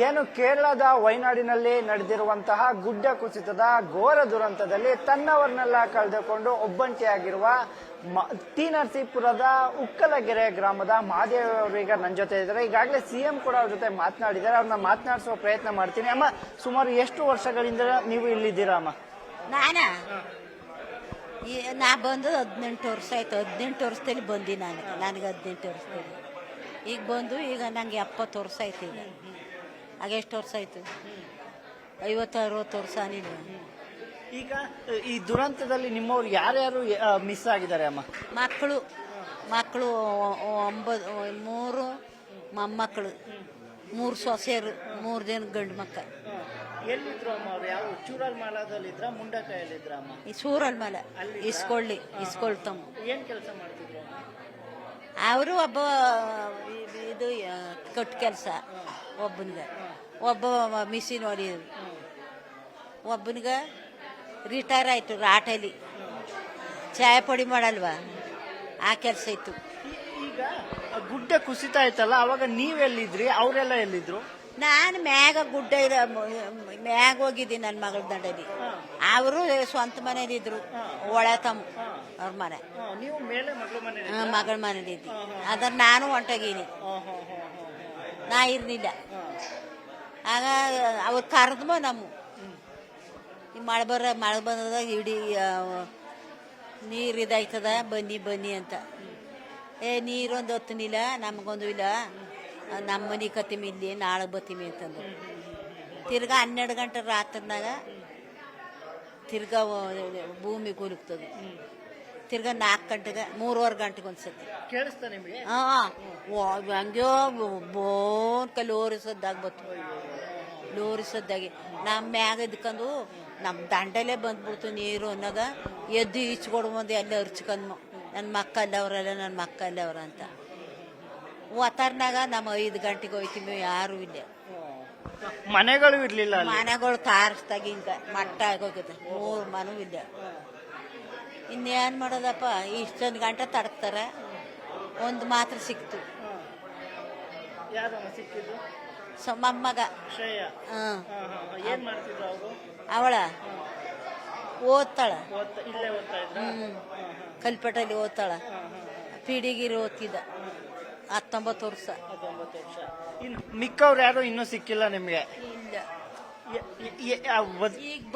ಏನು ಕೇರಳದ ವಯನಾಡಿನಲ್ಲಿ ನಡೆದಿರುವಂತಹ ಗುಡ್ಡ ಕುಸಿತದ ಘೋರ ದುರಂತದಲ್ಲಿ ತನ್ನವರನ್ನೆಲ್ಲ ಕಳೆದುಕೊಂಡು ಒಬ್ಬಂಟಿಯಾಗಿರುವ ಟಿ ನರಸೀಪುರದ ಉಕ್ಕಲಗೆರೆ ಗ್ರಾಮದ ಮಹಾದೇವ ಅವರೀಗ ನನ್ನ ಜೊತೆ ಇದ್ದಾರೆ. ಈಗಾಗಲೇ ಸಿಎಂ ಕೂಡ ಅವ್ರ ಜೊತೆ ಮಾತನಾಡಿದ್ದಾರೆ. ಅವ್ರನ್ನ ಮಾತನಾಡಿಸುವ ಪ್ರಯತ್ನ ಮಾಡ್ತೀನಿ. ಅಮ್ಮ, ಸುಮಾರು ಎಷ್ಟು ವರ್ಷಗಳಿಂದ ನೀವು ಇಲ್ಲಿದ್ದೀರಾ ಅಮ್ಮ? ನಾ ಬಂದು 18 ವರ್ಷ ಆಯ್ತು. 18 ವರ್ಷದಲ್ಲಿ ಬಂದಿ ನನಗೆ 18 ವರ್ಷದಲ್ಲಿ. ಈಗ ಬಂದು ಈಗ ನಂಗೆ 70 ವರ್ಷ ಆಯ್ತು. ಆಗ ಎಷ್ಟು ವರ್ಷ ಆಯ್ತು? 50-60 ವರ್ಷ ಏನಿಲ್ಲ. ಈಗ ಈ ದುರಂತದಲ್ಲಿ ನಿಮ್ಮವ್ರು ಯಾರ್ಯಾರು ಮಿಸ್ ಆಗಿದ್ದಾರೆ ಅಮ್ಮ? ಮಕ್ಕಳು 3 ಮೊಮ್ಮಕ್ಕಳು, 3 ಸೊಸೆಯರು, 3 ಜನ ಗಂಡು ಮಕ್ಕ. ಎಲ್ಲಿದ್ರು ಅಮ್ಮ ಅವ್ರು? ಯಾವ ಚೂರಲ್ ಮಾಲದಲ್ಲಿದ್ರ ಮುಂಡಕಾಯಲ್ಲಿದ್ರ ಅಮ್ಮ? ಈ ಸೂರಲ್ ಮಾಲ ಇಸ್ಕೊಳ್ತಮ್ಮ. ಏನ್ ಕೆಲಸ ಮಾಡ್ತಿದ್ರು? ಅವರು ಒಬ್ಬ ಇದು ಕಟ್ ಕೆಲಸ, ಒಬ್ಬ ಮಿಷಿನ್ ಹೊಡಿಯೋದು, ಒಬ್ಬನಿಗ ರಿಟೈರ್ ಆಯ್ತು ರಾಟಲ್ಲಿ ಚಾಯ ಪುಡಿ ಮಾಡಲ್ವಾ, ಆ ಕೆಲಸ ಇತ್ತು. ಈಗ ಗುಡ್ಡ ಕುಸಿತ ಆಯ್ತಲ್ಲ, ಅವಾಗ ನೀವೆಲ್ಲಿದ್ರಿ? ಅವರೆಲ್ಲ ಎಲ್ಲಿದ್ರು? ನಾನು ಮ್ಯಾಗ ಗುಡ್ಡ ಮ್ಯಾಗ ಹೋಗಿದ್ದೀನಿ ನನ್ನ ಮಗಳ ದಂಡಲ್ಲಿ. ಅವರು ಸ್ವಂತ ಮನೇಲಿದ್ರು, ಒಳ ತಮ್ಮ ಅವ್ರ ಮನೆ, ಮಗಳ ಮನೇಲಿದ್ದಿ. ಅದ್ರ ನಾನು ಹೊಂಟೋಗೀನಿ, ನಾ ಇರ್ಲಿಲ್ಲ. ಆಗ ಅವ್ರು ಕರೆದ್ಮ ನಮ್ಮ ಈ ಮಳೆ ಬಂದಾಗ ಇಡೀ ನೀರು ಇದಾಯ್ತದ, ಬನ್ನಿ ಅಂತ. ನೀರೊಂದು ಹೊತ್ತನಿಲ್ಲ, ನಮಗೊಂದು ಇಲ್ಲ, ನಮ್ಮ ಮನೆ ಕತ್ತಿಮಿ ಇಲ್ಲಿ, ನಾಳೆ ಬತ್ತೀಮಿ ಅಂತಂದು. ತಿರ್ಗಾ 12 ಗಂಟೆ ರಾತ್ರಿನಾಗ ತಿರ್ಗಾ ಭೂಮಿ ಕುಲುಕ್ತದೆ. ತಿರ್ಗಾ 4 ಗಂಟೆಗೆ 3:15 ಗಂಟೆಗೆ ಒಂದ್ಸತಿ ಕೇಳಿಸ್ತಾ ನಿಮಗೆ? ಹಂಗ್ಯೋ ಲೋರಿ ಸದ್ದಾಗಿ ಬತ್ತು. ಲೋರಿ ಸದ್ದಾಗಿ ನಮ್ಮ ಮ್ಯಾಗ ಇದ್ಕೊಂಡು ನಮ್ಮ ದಂಡಲ್ಲೇ ಬಂದ್ಬಿಡ್ತು ನೀರು ಅನ್ನೋಗ. ಎದ್ದು ಈಚ್ಕೊಡು ಬಂದು ಎಲ್ಲ ಹರ್ಚ್ಕೊಂಡ್ ನನ್ನ ಮಕ್ಕ ಅಲ್ಲವ್ರ ಅಂತ. ಒತ್ತಾರ್ನಾಗ ನಮ್ಮ 5 ಗಂಟೆಗೆ ಹೋಯ್ತೀವಿ, ಯಾರು ಇಲ್ಲ. ಮನೆಗಳು ಇರ್ಲಿಲ್ಲ, ಮನೆಗಳು ತಾರಿಸ್ದಾಗ ಹಿಂಗ ಮಟ್ಟ ಆಗೋಗಿದೆ, 3 ಮನೂ ಇಲ್ಲ. ಇನ್ನೇನ್ ಮಾಡೋದಪ್ಪ, ಇಷ್ಟೊಂದು ಗಂಟೆ ತಡಕ್ತಾರ. ಒಂದು ಮಾತ್ರ ಸಿಕ್ತು, ಮೊಮ್ಮಗ. ಅವಳ ಓದ್ತಾಳ, ಕಲ್ಪಟ್ಟಲ್ಲಿ ಓದ್ತಾಳ. ಪಿಡಿಗಿರಿ ಓದ್ತಿದ್ದ, 19 ವರ್ಷ. ಮಿಕ್ಕವ್ರು ಯಾರು ಇನ್ನೂ ಸಿಕ್ಕಿಲ್ಲ ನಿಮ್ಗೆ? ಇಲ್ಲ. ಈಗ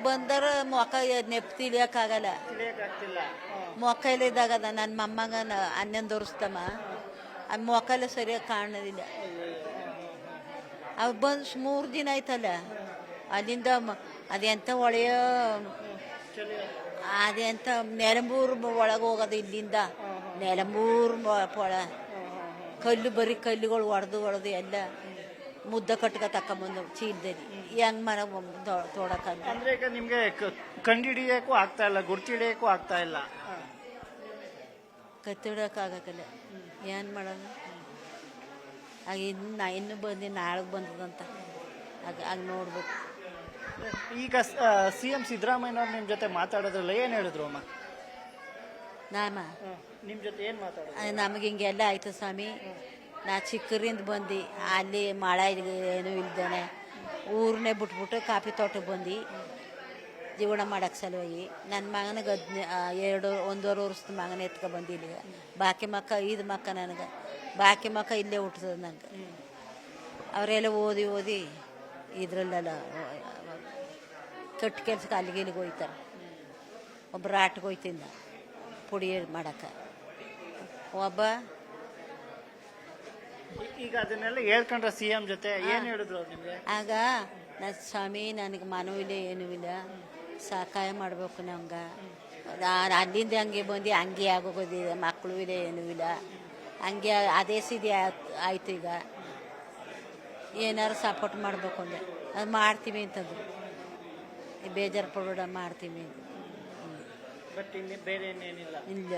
ಬಂದರ ಮೊಕ್ಕ ನೆಪ್ ತಿಳಿಯಕ್ಕಾಗಲ್ಲ. ಮೊಕ್ಕ ಇದ್ದಾಗದ ನನ್ನ ಮೊಮ್ಮಗ 11 ವರ್ಷದಮ್ಮ, ಆ ಮೊಕ್ಕಲ್ಲ ಸರಿಯಾಗಿ ಕಾಣೋದಿಲ್ಲ. ಅವ್ ಬಂದು 3 ದಿನ ಆಯ್ತಲ್ಲ. ಅಲ್ಲಿಂದ ಅದೆಂತ ಒಳೆಯ ಅದೆಂತ ನೆಲಂಬೂರು ಒಳಗೆ ಹೋಗೋದು. ಇಲ್ಲಿಂದ ನೆಲಂಬೂರು ಒಳ ಬರೀ ಕಲ್ಲುಗಳು ಹೊಡೆದು ಎಲ್ಲ ಮುದ್ದ ಕಟ್ಕ ತಕೊಂಬಂದು ಚೀಲದಲ್ಲಿ. ಹೆಂಗ್ ಮನ ತೋಡಕ ಅಂದ್ರೆ ಈಗ ನಿಮ್ಗೆ ಕಂಡಿಡಿಯಕ್ಕೂ ಆಗ್ತಾ ಇಲ್ಲ, ಗುರ್ತಿಡಿಯಕ್ಕೂ ಆಗ್ತಾ ಇಲ್ಲ, ಕತ್ತಿಡಕ್ಕಾಗಲ್ಲ. ಏನ್ ಮಾಡೋದು? ಆಗ ಇನ್ನು ಬಂದು ನಾಳೆಗೆ ಬಂದದಂತ ಆಗ ನೋಡ್ಬೇಕು. ಈಗ ಸಿಎಂ ಸಿದ್ದರಾಮಯ್ಯನವ್ರು ನಿಮ್ ಜೊತೆ ಮಾತಾಡೋದ್ರಲ್ಲ, ಏನ್ ಹೇಳಿದ್ರು ಅಮ್ಮ? ನಿಮ್ ಜೊತೆ ಏನ್ ಮಾತಾಡೋದು? ನಮಗೆ ಹಿಂಗೆಲ್ಲ ಆಯ್ತು ಸ್ವಾಮಿ, ನಾ ಚಿಕ್ಕರಿಂದ ಬಂದು ಅಲ್ಲಿ ಮಳೆ ಏನು ಇಲ್ದೇನೆ ಊರನ್ನೇ ಬಿಟ್ಬಿಟ್ಟು ಕಾಫಿ ತೋಟಕ್ಕೆ ಬಂದು ಜೀವನ ಮಾಡಕ್ಕೆ ಸಲುವಾಗಿ ನನ್ನ ಮಗನಿಗೆ 1.5 ವರ್ಷದ ಮಗನ ಎತ್ಕೊ ಬಂದು ಇಲ್ಲಿಗೆ. ಬಾಕಿ ಮಕ್ಕ 5 ಮಕ್ಕ ನನಗೆ, ಬಾಕಿ ಮಕ್ಕ ಇಲ್ಲೇ ಹುಟ್ಟದ ನಂಗೆ. ಅವರೆಲ್ಲ ಓದಿ ಇದ್ರಲ್ಲೆಲ್ಲ ಕಟ್ಟು ಕೆಲ್ಸಕ್ಕೆ ಅಲ್ಲಿಗೆ ಹೋಯ್ತಾರೆ. ಒಬ್ಬ ಆಟಕ್ಕೆ ಹೋಯ್ತಿಂದ ಪುಡಿ ಮಾಡಕ್ಕೆ, ಒಬ್ಬ. ಈಗ ಅದನ್ನೆಲ್ಲ ಹೇಳ್ಕೊಂಡ್ರ ಸಿಎಂ ಜೊತೆ ಏನ್ ಹೇಳಿದ್ರು ನಿಮ್ಗೆ? ಆಗ ಸ್ವಾಮಿ ನನಗೆ ಮನವೂ ಇಲ್ಲ, ಏನೂ ಇಲ್ಲ, ಸಹಾಯ ಮಾಡ್ಬೇಕು ನಮ್ಗೆ. ಅಲ್ಲಿಂದ ಹಂಗೆ ಬಂದು ಹಂಗೆ ಆಗೋಗೋದಿದೆ, ಮಕ್ಕಳು ಇಲ್ಲ, ಏನೂ ಇಲ್ಲ, ಹಂಗೆ ಅದೇ ಸಿದ್ಧಿ ಆಯ್ತು. ಈಗ ಏನಾರು ಸಪೋರ್ಟ್ ಮಾಡ್ಬೇಕು ಅಂದ್ರೆ ಅದು ಮಾಡ್ತೀವಿ ಅಂತಂದ್ರು. ಬೇಜಾರು ಪಡೋಡ ಮಾಡ್ತೀವಿ ಅಂತ. ಬೇರೆ ಏನೇನಿಲ್ಲ ಇಲ್ಲ.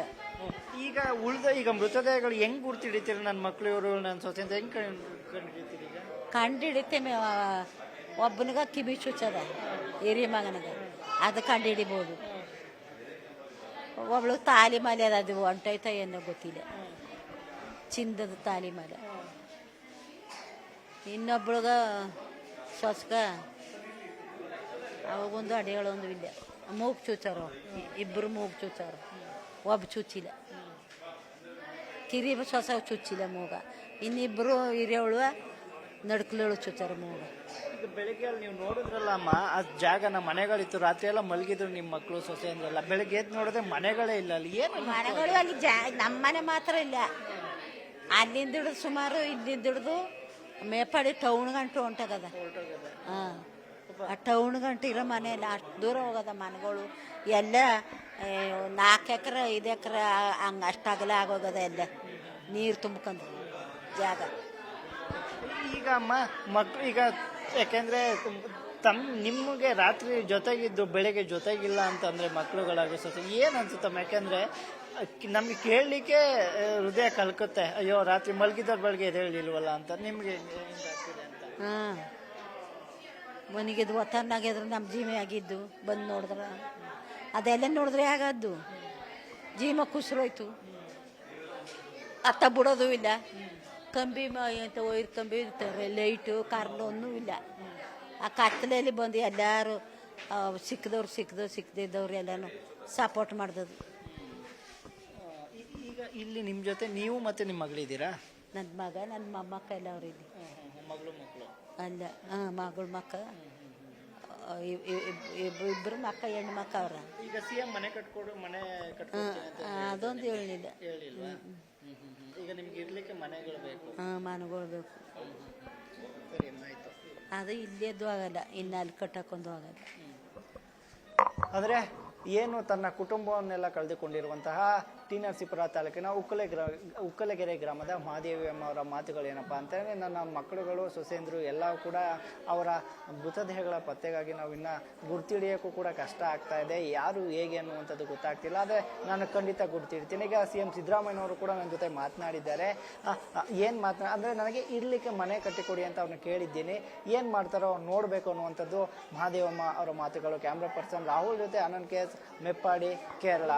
ಈಗ ಮೃತದೇಹಗಳು ಹೆಂಗ್ ಗುರ್ತಿಡಿತೀರಿ? ನನ್ನ ಮಕ್ಳು ಇವರು, ನನ್ನ ಸೊಸೆ ಅಂತ ಹೆಂಗ್ ಕಂಡಿಡಿತೀರಿ? ಈಗ ಕಂಡಿಡಿತೇವೆ. ಒಬ್ಬನಿಗ ಕಿವಿ ಚುಚ್ಚದ, ಹಿರಿಯ ಮಗನಿಗೆ, ಅದು ಕಂಡುಹಿಡಿಬೋದು. ಒಬ್ಳು ತಾಲಿ ಮಾಲೆ ಅದು ಹೊಂಟೈತ ಏನೋ ಗೊತ್ತಿಲ್ಲ, ಚಿಂದದ ತಾಲಿ ಮಾಲೆ. ಇನ್ನೊಬ್ಳಗ ಸೊಸ್ಕ ಅವಾಗೊಂದು ಅಡಿಗಳೊಂದು ಇಲ್ಲ, ಮೂಗು ಚೂಚಾರು, ಇಬ್ಬರು ಮೂಗು ಚೂಚಾರು, ಒಬ್ಬ ಚುಚ್ಚಿಲ್ಲ. ಕಿರಿ ಸೊಸ ಚುಚ್ಚಿಲ್ಲ ಮೂಗ, ಇನ್ನಿಬ್ಬರು ಹಿರಿಯವಳು ನಡ್ಕಲಳು ಚುಚ್ಚಾರ ಮೂಗ. ಈಗ ಬೆಳಿಗ್ಗೆ ನೀವು ನೋಡಿದ್ರಲ್ಲ ಅಮ್ಮ, ಆ ಜಾಗನ ಮನೆಗಳಿತ್ತು, ರಾತ್ರಿ ಎಲ್ಲ ಮಲಗಿದ್ರು ನಿಮ್ಮ ಮಕ್ಕಳು ಸೊಸೆ ಅಂದ್ರಲ್ಲ, ಬೆಳಿಗ್ಗೆ ಎದ್ದು ನೋಡಿದ್ರೆ ಮನೆಗಳೇ ಇಲ್ಲ ಅಲ್ಲಿ. ಏನು ಮನೆಗಳು ಅಲ್ಲಿ ನಮ್ಮ ಮನೆ ಮಾತ್ರ ಇಲ್ಲ, ಅಲ್ಲಿಂದ ಹಿಡಿದು ಸುಮಾರು ಇಲ್ಲಿಂದ ಹಿಡಿದು ಮೇಪಾಡಿ ಟೌನ್ ಗಂಟು ಹೊಂಟದ. ಹಾಂ, ಆ ಟೌನ್ ಗಂಟು ಇರೋ ಮನೆ ಇಲ್ಲ, ಅಷ್ಟು ದೂರ ಹೋಗೋದ ಮನೆಗಳು ಎಲ್ಲ. 4 ಎಕರೆ 5 ಎಕರೆ ಹಂಗೆ ಅಷ್ಟಾಗಲೇ ಆಗೋಗದ, ಎಲ್ಲ ನೀರು ತುಂಬ್ಕೊಂಡು ಜಾಗ. ಈಗ ಅಮ್ಮ ಮಕ್ಕಳು ಈಗ ಯಾಕೆಂದ್ರೆ ನಿಮಗೆ ರಾತ್ರಿ ಜೊತೆಗಿದ್ದು ಬೆಳಿಗ್ಗೆ ಜೊತೆಗಿಲ್ಲ ಅಂತಂದ್ರೆ ಮಕ್ಕಳುಗಳಾಗ ಸೊಸೆ ಏನು ಅನ್ಸುತ್ತಮ್ಮ? ಯಾಕೆಂದ್ರೆ ನಮ್ಗೆ ಕೇಳಲಿಕ್ಕೆ ಹೃದಯ ಕಲ್ಕುತ್ತೆ, ಅಯ್ಯೋ ರಾತ್ರಿ ಮಲಗಿದ್ದವ್ರು ಬೆಳಗ್ಗೆ ಎದ್ದೇಳಿಲ್ವಲ್ಲ ಅಂತ. ನಿಮ್ಗೆ ಹೆಂಗಾಗ್ತಿದೆ ಅಂತ? ಹಾಂ, ಮನೆಗಿದ್ದು ಒತ್ತನ್ನಾಗಿದ್ರು ನಮ್ಮ ಜೀವ ಆಗಿದ್ದು ಬಂದು ನೋಡಿದ್ರೆ ಅದೆಲ್ಲ ನೋಡಿದ್ರೆ ಆಗದ್ದು ಜೀವ ಕುಸ್ರೋಯ್ತು. ಅತ್ತ ಬಿಡೋದು ಇಲ್ಲ, ಕಂಬಿ ಅಂತ ಒಯ್ದು ಕಂಬಿ ಇರ್ತಾರೆ, ಲೈಟು ಕರ್ಲೊನ್ನೂ ಇಲ್ಲ. ಆ ಕತ್ತಲೆಯಲ್ಲಿ ಬಂದು ಎಲ್ಲರೂ ಸಿಕ್ಕದಿದ್ದವ್ರು ಎಲ್ಲನೂ ಸಪೋರ್ಟ್ ಮಾಡ್ದದು. ಈಗ ಇಲ್ಲಿ ನಿಮ್ಮ ಜೊತೆ ನೀವು ಮತ್ತೆ ನಿಮ್ಮ ಮಗಳಿದ್ದೀರಾ? ನನ್ನ ಮಗ ನನ್ನ ಮೊಮ್ಮಕ್ಕ ಎಲ್ಲ ಅವ್ರು ಇಲ್ಲಿ. ಮಗಳು ಅಲ್ಲ, ಮಗಳ ಮಕ್ಕ ಇಬ್ಬರು ಮಕ್ಕ ಹೆಣ್ಣು ಮಕ್ಕ ಅವ್ರ. ಈಗ ಸಿಎಂ ಮನೆ ಅದೊಂದು ಹೇಳಿಲ್ಲ. ಈಗ ನಿಮ್ಗೆ ಇರ್ಲಿಕ್ಕೆ ಮನೆಗಳು ಬೇಕು. ಮನೆಗಳು ಬೇಕು. ಆಯ್ತು, ಅದು ಇಲ್ಲೇದ್ದು ಆಗಲ್ಲ, ಇನ್ನು ಅಲ್ಲಿ ಕಟ್ಟಕ್ಕೊಂದು ಆಗಲ್ಲ. ಆದರೆ ಏನು ತನ್ನ ಕುಟುಂಬವನ್ನೆಲ್ಲ ಕಳೆದುಕೊಂಡಿರುವಂತಹ ಟಿ ನರಸೀಪುರ ತಾಲೂಕಿನ ಉಕ್ಕಲಗೆರೆ ಗ್ರಾಮದ ಮಹಾದೇವಿ ಅಮ್ಮ ಅವರ ಮಾತುಗಳೇನಪ್ಪ ಅಂತಂದರೆ, ನನ್ನ ಮಕ್ಕಳುಗಳು ಸೊಸೆಂದರು ಎಲ್ಲವೂ ಕೂಡ ಅವರ ಮೃತದೇಹಗಳ ಪತ್ತೆಗಾಗಿ ನಾವು ಇನ್ನು ಗುರ್ತಿಡಿಯೋಕ್ಕೂ ಕೂಡ ಕಷ್ಟ ಆಗ್ತಾ ಇದೆ. ಯಾರು ಹೇಗೆ ಅನ್ನುವಂಥದ್ದು ಗೊತ್ತಾಗ್ತಿಲ್ಲ. ಆದರೆ ನಾನು ಖಂಡಿತ ಗುರ್ತಿಡ್ತೀನಿ. ಈಗ CM ಸಿದ್ದರಾಮಯ್ಯನವರು ಕೂಡ ನನ್ನ ಜೊತೆ ಮಾತನಾಡಿದ್ದಾರೆ. ಏನು ಅಂದರೆ ನನಗೆ ಇರಲಿಕ್ಕೆ ಮನೆ ಕಟ್ಟಿಕೊಡಿ ಅಂತ ಅವ್ರನ್ನ ಕೇಳಿದ್ದೀನಿ. ಏನು ಮಾಡ್ತಾರೋ ನೋಡಬೇಕು ಅನ್ನುವಂಥದ್ದು ಮಹಾದೇವಮ್ಮ ಅವರ ಮಾತುಗಳು. ಕ್ಯಾಮ್ರಾ ಪರ್ಸನ್ ರಾಹುಲ್ ಜೊತೆ ಆನಂದ್ KS, ಮೆಪ್ಪಾಡಿ, ಕೇರಳ.